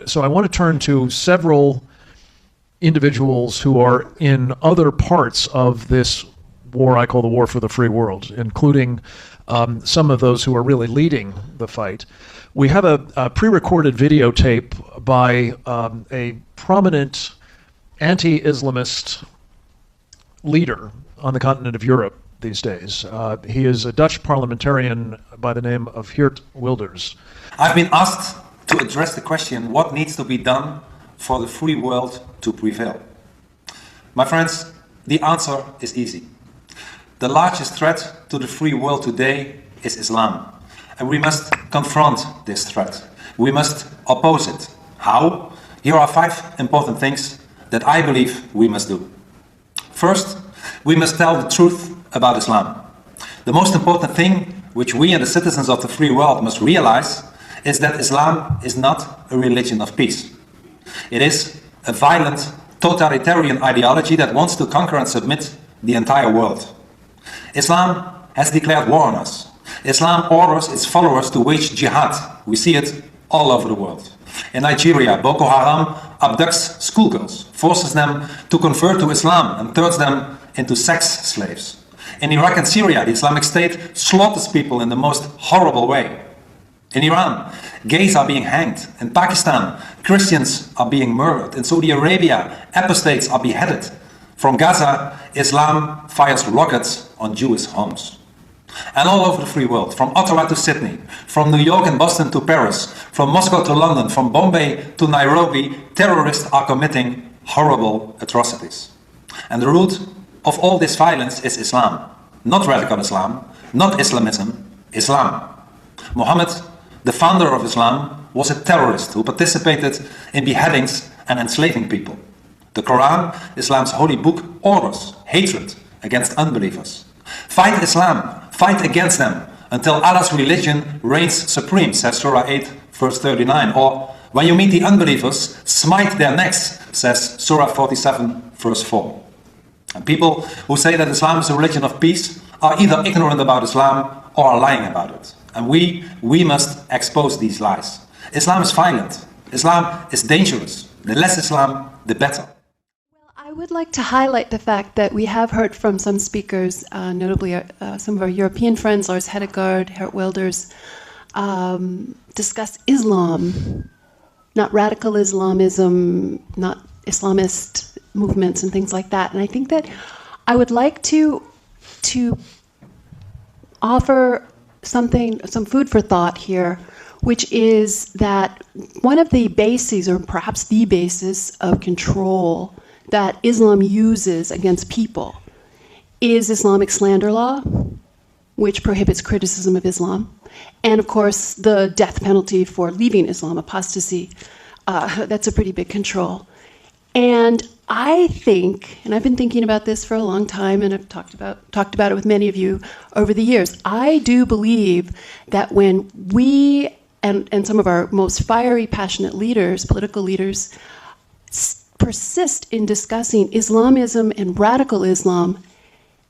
So I want to turn to several individuals who are in other parts of this war I call the war for the free world, including some of those who are really leading the fight. We have a pre-recorded videotape by a prominent anti-Islamist leader on the continent of Europe these days. He is a Dutch parliamentarian by the name of Geert Wilders. I've been asked to address the question, what needs to be done for the free world to prevail? My friends, the answer is easy. The largest threat to the free world today is Islam. And we must confront this threat. We must oppose it. How? Here are 5 important things that I believe we must do. First, we must tell the truth about Islam. The most important thing which we and the citizens of the free world must realize is that Islam is not a religion of peace. It is a violent, totalitarian ideology that wants to conquer and submit the entire world. Islam has declared war on us. Islam orders its followers to wage jihad. We see it all over the world. In Nigeria, Boko Haram abducts schoolgirls, forces them to convert to Islam and turns them into sex slaves. In Iraq and Syria, the Islamic State slaughters people in the most horrible way. In Iran, gays are being hanged. In Pakistan, Christians are being murdered. In Saudi Arabia, apostates are beheaded. From Gaza, Islam fires rockets on Jewish homes. And all over the free world, from Ottawa to Sydney, from New York and Boston to Paris, from Moscow to London, from Bombay to Nairobi, terrorists are committing horrible atrocities. And the root of all this violence is Islam. Not radical Islam, not Islamism, Islam. Muhammad, the founder of Islam, was a terrorist who participated in beheadings and enslaving people. The Quran, Islam's holy book, orders hatred against unbelievers. Fight Islam, fight against them, until Allah's religion reigns supreme, says Surah 8, verse 39. Or, when you meet the unbelievers, smite their necks, says Surah 47, verse 4. And people who say that Islam is a religion of peace are either ignorant about Islam or are lying about it. And we must expose these lies. Islam is violent. Islam is dangerous. The less Islam, the better. I would like to highlight the fact that we have heard from some speakers, notably some of our European friends, Lars Hedegaard, Geert Wilders, discuss Islam, not radical Islamism, not Islamist movements and things like that. And I think that I would like to offer some food for thought here, which is that one of the bases, or perhaps the basis of control that Islam uses against people is Islamic slander law, which prohibits criticism of Islam, and of course the death penalty for leaving Islam, apostasy. That's a pretty big control. And I think, and I've been thinking about this for a long time, and I've talked about it with many of you over the years, I do believe that when we and some of our most fiery, passionate leaders, political leaders, persist in discussing Islamism and radical Islam,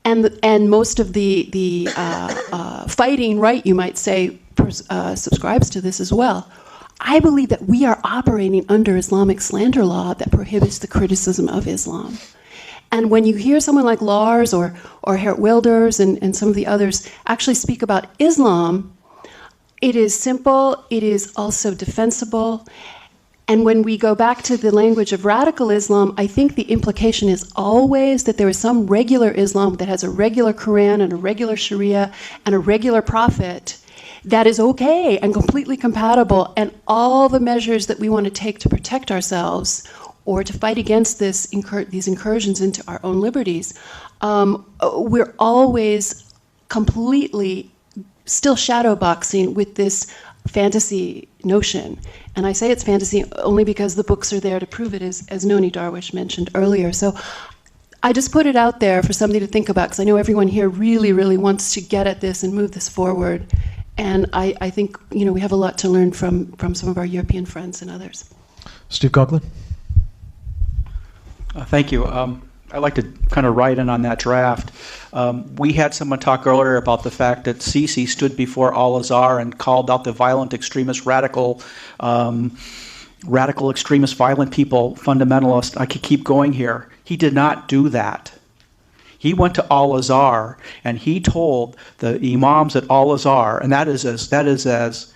and most of the fighting right, you might say, subscribes to this as well. I believe that we are operating under Islamic slander law that prohibits the criticism of Islam. And when you hear someone like Lars or Geert Wilders and some of the others actually speak about Islam, it is simple, it is also defensible. And when we go back to the language of radical Islam, I think the implication is always that there is some regular Islam that has a regular Quran and a regular Sharia and a regular prophet that is okay and completely compatible, and all the measures that we want to take to protect ourselves or to fight against these incursions into our own liberties, we're always completely still shadowboxing with this fantasy notion. And I say it's fantasy only because the books are there to prove it, as Noni Darwish mentioned earlier. So I just put it out there for somebody to think about, because I know everyone here really, really wants to get at this and move this forward. And I think we have a lot to learn from some of our European friends and others. Steve Coughlin. Thank you. I'd like to kind of write in on that draft. We had someone talk earlier about the fact that Sisi stood before Al-Azhar and called out the violent extremist radical radical extremists, violent people, fundamentalists. I could keep going here. He did not do that. He went to Al-Azhar and he told the imams at Al-Azhar, and that is as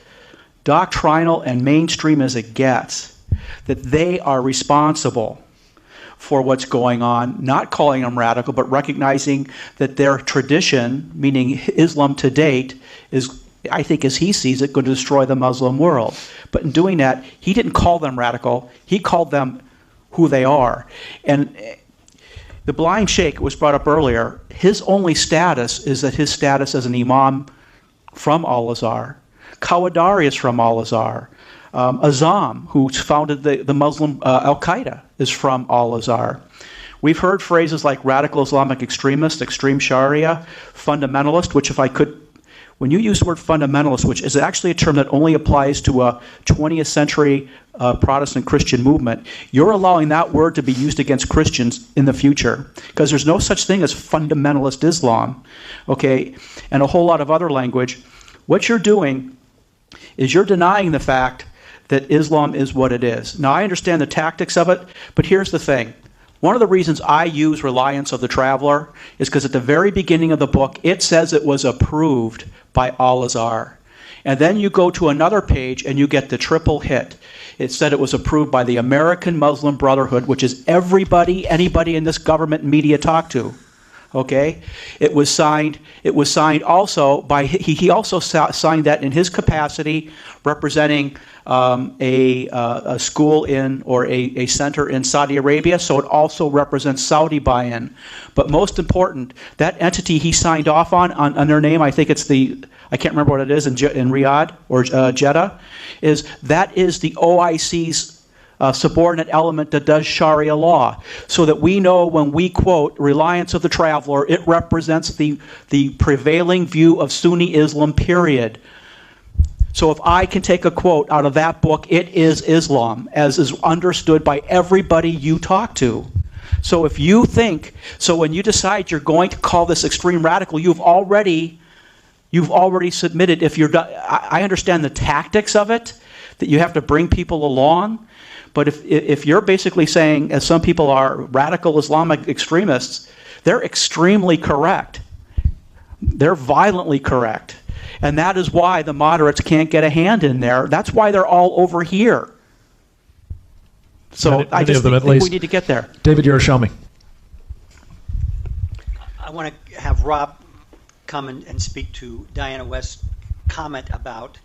doctrinal and mainstream as it gets, that they are responsible for what's going on, not calling them radical, but recognizing that their tradition, meaning Islam to date, is, I think as he sees it, going to destroy the Muslim world. But in doing that, he didn't call them radical. He called them who they are. And the blind sheikh was brought up earlier. His only status is that his status as an imam from Al-Azhar. Qawadari is from Al-Azhar. Azam, who founded the Muslim Al-Qaeda, is from Al-Azhar. We've heard phrases like radical Islamic extremist, extreme Sharia, fundamentalist, which if I could, when you use the word fundamentalist, which is actually a term that only applies to a 20th century Protestant Christian movement, you're allowing that word to be used against Christians in the future, because there's no such thing as fundamentalist Islam, okay, and a whole lot of other language. What you're doing is you're denying the fact that Islam is what it is. Now, I understand the tactics of it, but here's the thing. One of the reasons I use Reliance of the Traveler is because at the very beginning of the book, it says it was approved by Al-Azhar. And then you go to another page and you get the triple hit. It said it was approved by the American Muslim Brotherhood, which is everybody, anybody in this government and media talk to. Okay, it was signed also by, he also signed that in his capacity representing a school in, or a center in Saudi Arabia, so it also represents Saudi buy-in. But most important, that entity he signed off on their name, I think it's I can't remember what it is in Riyadh or Jeddah, is the OIC's subordinate element that does Sharia law, so that we know when we quote Reliance of the Traveler, it represents the prevailing view of Sunni Islam, period. So if I can take a quote out of that book, it is Islam, as is understood by everybody you talk to. So if you think, so when you decide you're going to call this extreme radical, you've already submitted, I understand the tactics of it, that you have to bring people along. But if you're basically saying, as some people are, radical Islamic extremists, they're extremely correct. They're violently correct. And that is why the moderates can't get a hand in there. That's why they're all over here. So I just think we need to get there. David Yerushalmi. I want to have Rob come and speak to Diana West's comment about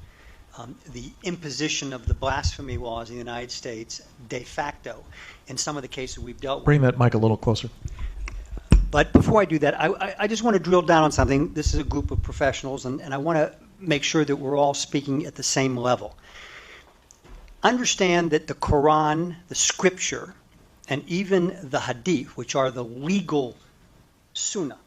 the imposition of the blasphemy laws in the United States de facto in some of the cases we've dealt with. Bring that mic a little closer. But before I do that, I just want to drill down on something. This is a group of professionals, and I want to make sure that we're all speaking at the same level. Understand that the Quran, the scripture, and even the hadith, which are the legal sunnah,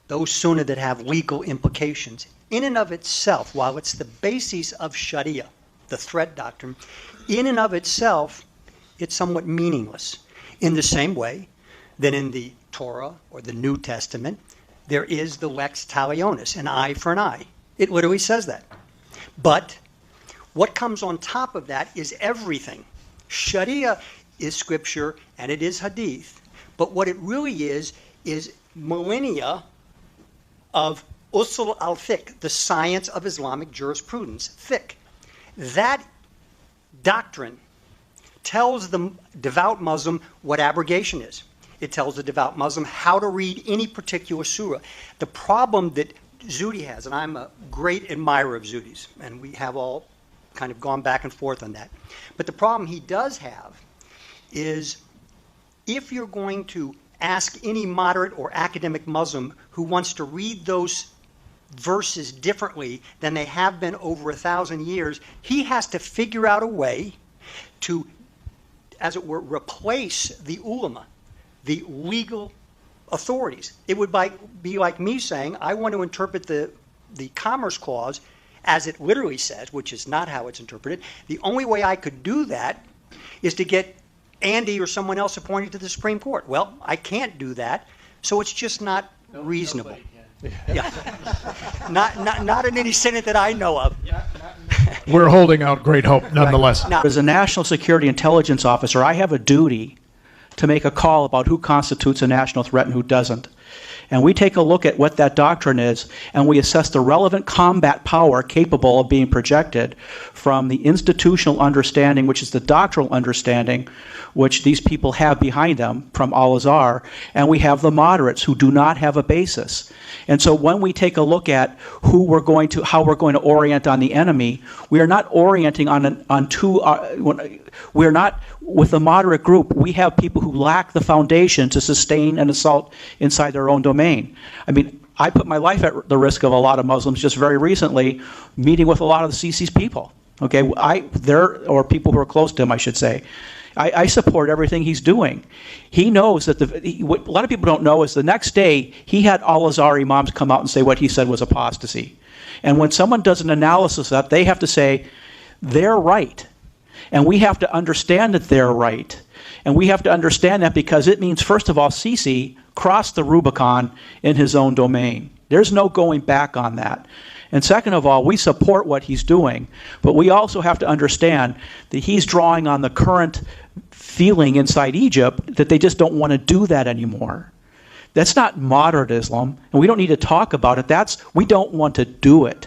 those sunnah that have legal implications, in and of itself, while it's the basis of Sharia, the threat doctrine, in and of itself, it's somewhat meaningless. In the same way that in the Torah or the New Testament, there is the lex talionis, an eye for an eye. It literally says that. But what comes on top of that is everything. Sharia is scripture and it is hadith. But what it really is millennia of usul al-fiqh, the science of Islamic jurisprudence, fiqh. That doctrine tells the devout Muslim what abrogation is. It tells the devout Muslim how to read any particular surah. The problem that Zuhdi has, and I'm a great admirer of Zuhdi's, and we have all kind of gone back and forth on that. But the problem he does have is if you're going to ask any moderate or academic Muslim who wants to read those verses differently than they have been over 1,000 years, he has to figure out a way to, as it were, replace the ulama, the legal authorities. It would be like me saying, I want to interpret the Commerce Clause as it literally says, which is not how it's interpreted. The only way I could do that is to get Andy or someone else appointed to the Supreme Court. Well, I can't do that, so it's just not reasonable. Yeah, not in any Senate that I know of. we're holding out great hope nonetheless. Now, As a national security intelligence officer, I have a duty to make a call about who constitutes a national threat and who doesn't. And we take a look at what that doctrine is, and we assess the relevant combat power capable of being projected from the institutional understanding, which is the doctrinal understanding, which these people have behind them from Al-Azhar, and we have the moderates who do not have a basis. And so when we take a look at how we're going to orient on the enemy, we are not orienting we're not, with the moderate group, we have people who lack the foundation to sustain an assault inside their own domain. I mean, I put my life at the risk of a lot of Muslims just very recently, meeting with a lot of the Sisi's people. Okay, or people who are close to him, I should say. I support everything he's doing. He knows that what a lot of people don't know is the next day he had Al-Azhar imams come out and say what he said was apostasy. And when someone does an analysis of that, they have to say, they're right. And we have to understand that they're right. And we have to understand that because it means, first of all, Sisi crossed the Rubicon in his own domain. There's no going back on that. And second of all, we support what he's doing, but we also have to understand that he's drawing on the current feeling inside Egypt that they just don't want to do that anymore. That's not moderate Islam, and we don't need to talk about it. We don't want to do it.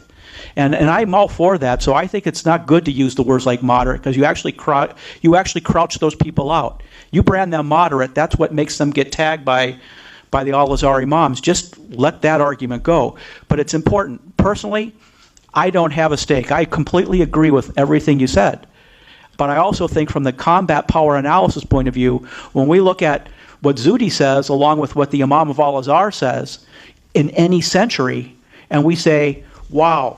And I'm all for that, so I think it's not good to use the words like moderate because you actually crouch those people out. You brand them moderate, that's what makes them get tagged by the Al-Azhar imams. Just let that argument go. But it's important. Personally, I don't have a stake. I completely agree with everything you said. But I also think from the combat power analysis point of view, when we look at what Zudi says along with what the Imam of Al-Azhar says in any century, and we say, wow,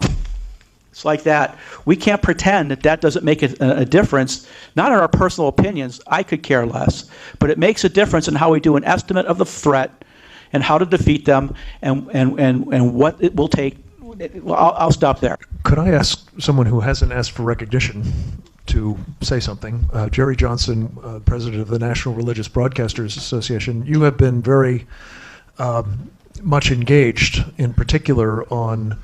it's like that. We can't pretend that doesn't make a difference, not in our personal opinions. I could care less. But it makes a difference in how we do an estimate of the threat and how to defeat them and what it will take. Well, I'll stop there. Could I ask someone who hasn't asked for recognition to say something? Jerry Johnson, president of the National Religious Broadcasters Association, you have been very much engaged, in particular on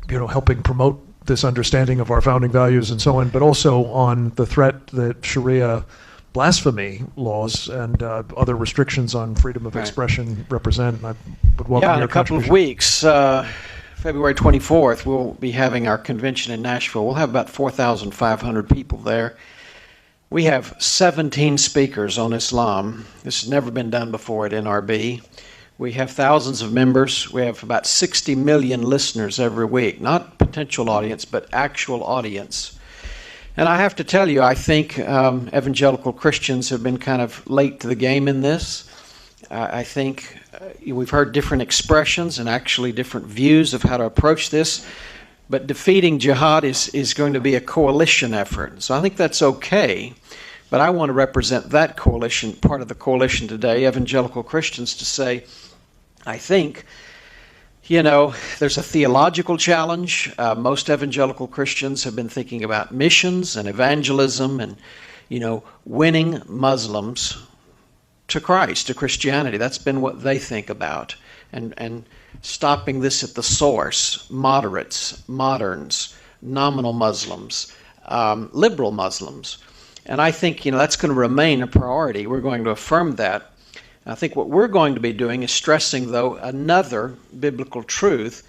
helping promote this understanding of our founding values and so on, but also on the threat that Sharia blasphemy laws and other restrictions on freedom of expression represent. I would welcome in your a couple of weeks, February 24th, we'll be having our convention in Nashville. We'll have about 4,500 people there. We have 17 speakers on Islam. This has never been done before at NRB. We have thousands of members. We have about 60 million listeners every week. Not potential audience, but actual audience. And I have to tell you, I think evangelical Christians have been kind of late to the game in this. I think we've heard different expressions and actually different views of how to approach this. But defeating jihad is going to be a coalition effort. So I think that's okay. But I want to represent that coalition, part of the coalition today, evangelical Christians, to say, I think, there's a theological challenge. Most evangelical Christians have been thinking about missions and evangelism and, winning Muslims to Christ, to Christianity. That's been what they think about. And stopping this at the source, moderates, moderns, nominal Muslims, liberal Muslims. And I think, that's going to remain a priority. We're going to affirm that. I think what we're going to be doing is stressing, though, another biblical truth,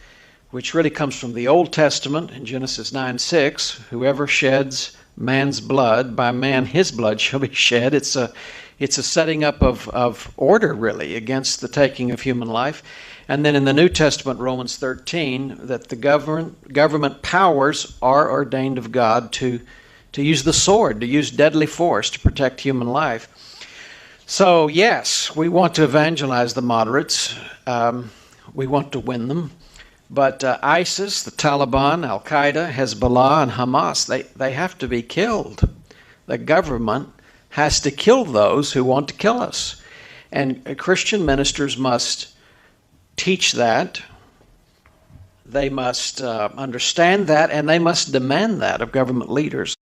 which really comes from the Old Testament in Genesis 9:6. Whoever sheds man's blood, by man his blood shall be shed. It's a setting up of order, really, against the taking of human life. And then in the New Testament, Romans 13, that the government powers are ordained of God to use the sword, to use deadly force to protect human life. So, yes, we want to evangelize the moderates. We want to win them. But ISIS, the Taliban, Al-Qaeda, Hezbollah, and Hamas, they have to be killed. The government has to kill those who want to kill us. And Christian ministers must teach that. They must understand that, and they must demand that of government leaders.